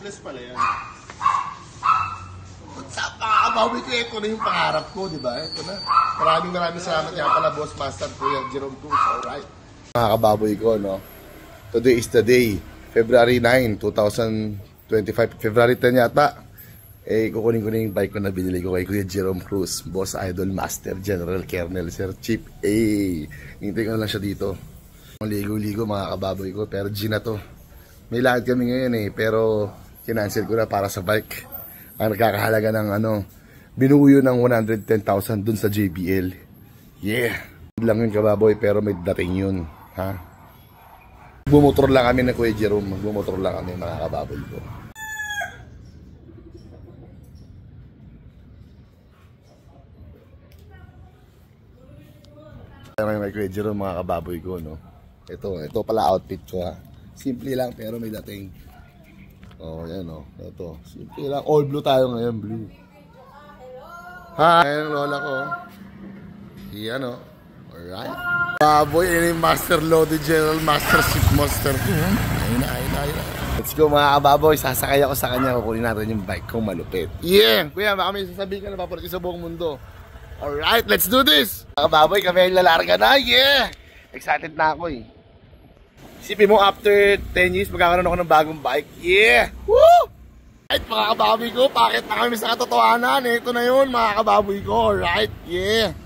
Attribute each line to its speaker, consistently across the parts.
Speaker 1: Seatless pala yan. What's up mga kababoy ko? Ito na yung pangarap ko, di ba? Ito na. Maraming salamat nga pala, Boss Master Kuya Jerome Cruz. Alright. Mga kababoy ko, no? Today is the day. February 9, 2025. February 10 yata. Eh, kukunin ko na yung bike ko na binili ko kay Kuya Jerome Cruz. Boss Idol Master General Kernel Sir Chief. Hintay ko na lang siya dito. Ligo-ligo mga kababoy ko. Pero G na to. May lakad kami ngayon eh. Pero kinancel ko na para sa bike. Ang nagkakahalaga ng binuyo ng 110,000 dun sa JBL. Yeah. Lang yun kababoy pero may dating yun. Ha? Magbumotor lang kami na Kuya Jerome. Magbumotor lang kami mga kababoy ko. May Kuya Jerome mga kababoy ko, no? Ito pala outfit ko ha. Simple lang pero may dating. Oh, yan oh. Ito. Simple lang. All blue tayo ngayon, blue. Hi, ang lola ko. Yan oh. Alright. Baboy, yun yung Master Loaded General Master Chief Monster. Ayun na. Let's go mga kababoy. Sasakay ako sa kanya. Kukunin natin yung bike kong malupit. Yeah! Kuya, baka may sasabihin ka na papalit sa buong mundo. Alright, let's do this! Mga kababoy, kami ay lalarga na. Yeah! Excited na ako eh. Isipin mo, after 10 years, magkakaroon ako ng bagong bike. Yeah! Woo! Alright, mga kababoy ko, pakit na kami sa katotohanan. Ito na yun, mga kababoy ko. Alright, yeah!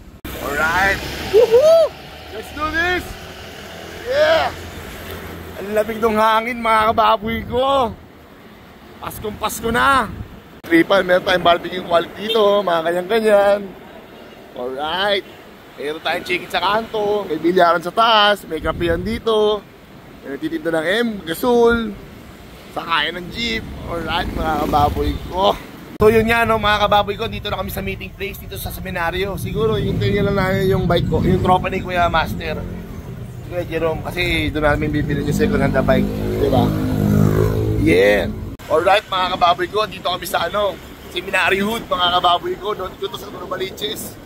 Speaker 1: Alright! Woohoo! Let's do this! Yeah! Ang labig ng hangin, mga kababoy ko. Paskong Pasko na. Tripan, meron tayong barbecue quality dito, mga ganyan-ganyan. Alright! Meron tayong chicken sa kanto, may bilyaran sa taas, may kapihan dito. Nagtitinda ng gasol, sakayan ng jeep. Alright mga kababoy ko. So yun nga no mga kababoy ko, dito na kami sa meeting place, dito sa seminaryo. Siguro hintayin nyo lang namin yung bike ko, yung tropa ni Kuya Master Kuya Jerome, kasi doon namin bibili yung second hand na bike, diba? Yeah. Alright mga kababoy ko, dito kami sa seminaryo hood mga kababoy ko, dito sa Novaliches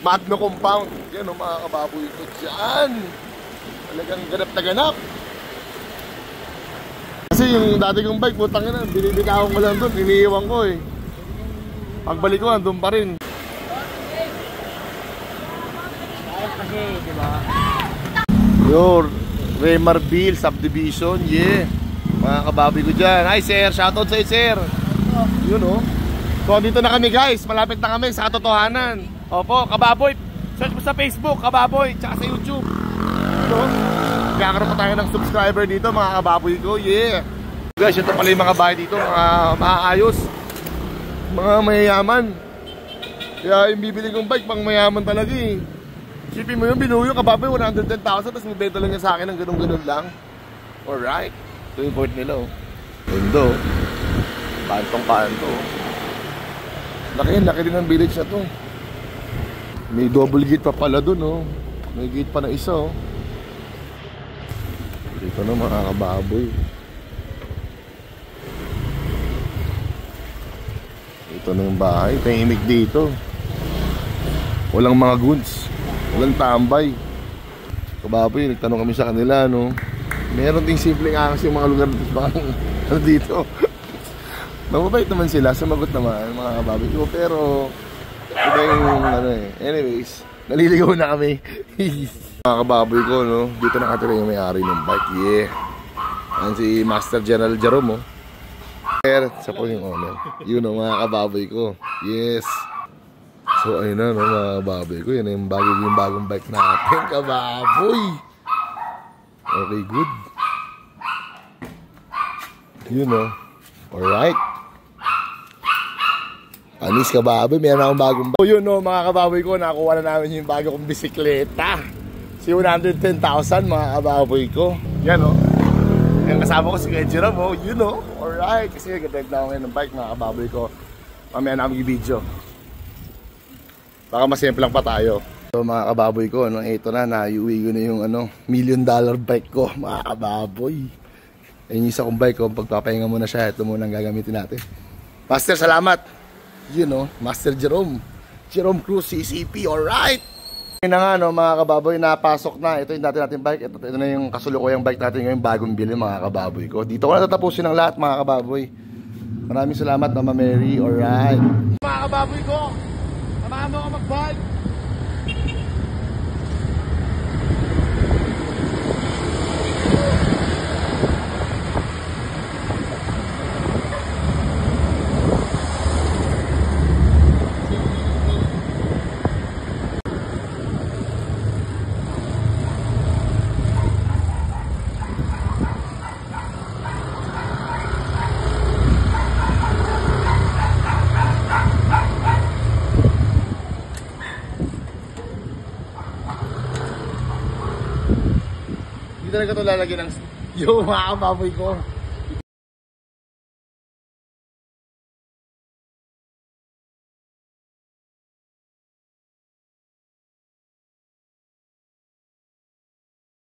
Speaker 1: Magno Compound. Yan o mga kababoy ko dyan. Talagang ganap na ganap. Kasi yung dati kong bike, putang ina, binibitawang ko lang doon, iniiwan ko eh. Pagbalik ko, andun pa rin. Kasi, diba? Yo, Remarville Subdivision, yeah. Mga kababoy ko dyan. Hi sir, shoutout sa'yo sir. Yun oh. So dito na kami guys, malapit na kami sa katotohanan. Opo, kababoy, search mo sa Facebook, kababoy, tsaka sa YouTube. Kakaroon pa tayo ng subscriber dito mga kababoy ko. Yeah. Guys, ito pala yung mga bahay dito, mga maayos, mga mayayaman. Kaya yung bibili kong bike pang mayaman talaga eh. Sipin mo yung binuyo kababoy 110,000, tapos magbenta lang niya sa akin ng ganun-ganun lang. Alright. Ito yung court nila oh. Mundo. Kantong-kanto. Laki din ang village na to. May double gate pa pala dun oh. May gate pa na isa oh. Dito na mga kababoy. Ito na yung bahay. Tahimik dito. Walang mga goods. Walang tambay. Kababoy, nagtanong kami sa kanila no. Meron ding simpleng angas yung mga lugar dito. Mababait naman sila. Sumagot naman mga kababoy ko. Pero iba yung anyways, naliligaw na kami. Mga kababoy ko, no? Dito nakatira yung may-ari ng bike. Yeah. Ayan si Master General Jerome, oh. Sa po yung owner. Yun, oh, mga kababoy ko. Yes. So, ayun na, no, mga kababoy ko. Yan yung bagong bike natin, kababoy. Okay, good. Yun, oh. Alright. Anis kababoy, meron akong bagong bike. So, yun, no, mga kababoy ko. Nakuha na namin yung bago kong bisikleta. Si 110,000 mga kababoy ko. Yan o. Yan kasama ko si Kuya Jerome o. You know. Alright. Kasi nag-drive na ako ngayon ng bike mga kababoy ko. Mamaya na kami i-video. Baka masemplang pa tayo. So mga kababoy ko, ito na. Naiuwi ko na yung $1 million bike ko mga kababoy. Ayun yung isa kong bike ko. Pagpapahinga muna siya. Ito muna ang gagamitin natin. Master, salamat. You know. Master Jerome. Jerome Cruz CCP. Alright. Yun na nga no mga kababoy, napasok na. Ito yung dati natin bike. Ito na yung kasulukuyang bike natin ngayon, bagong bili mga kababoy ko. Dito ko na tatapusin ang lahat mga kababoy. Maraming salamat Mama Mary. Alright. Mga kababoy ko, samahan mo ako mag-bike. Talaga ito lalagyan ng yung mga kababoy ko.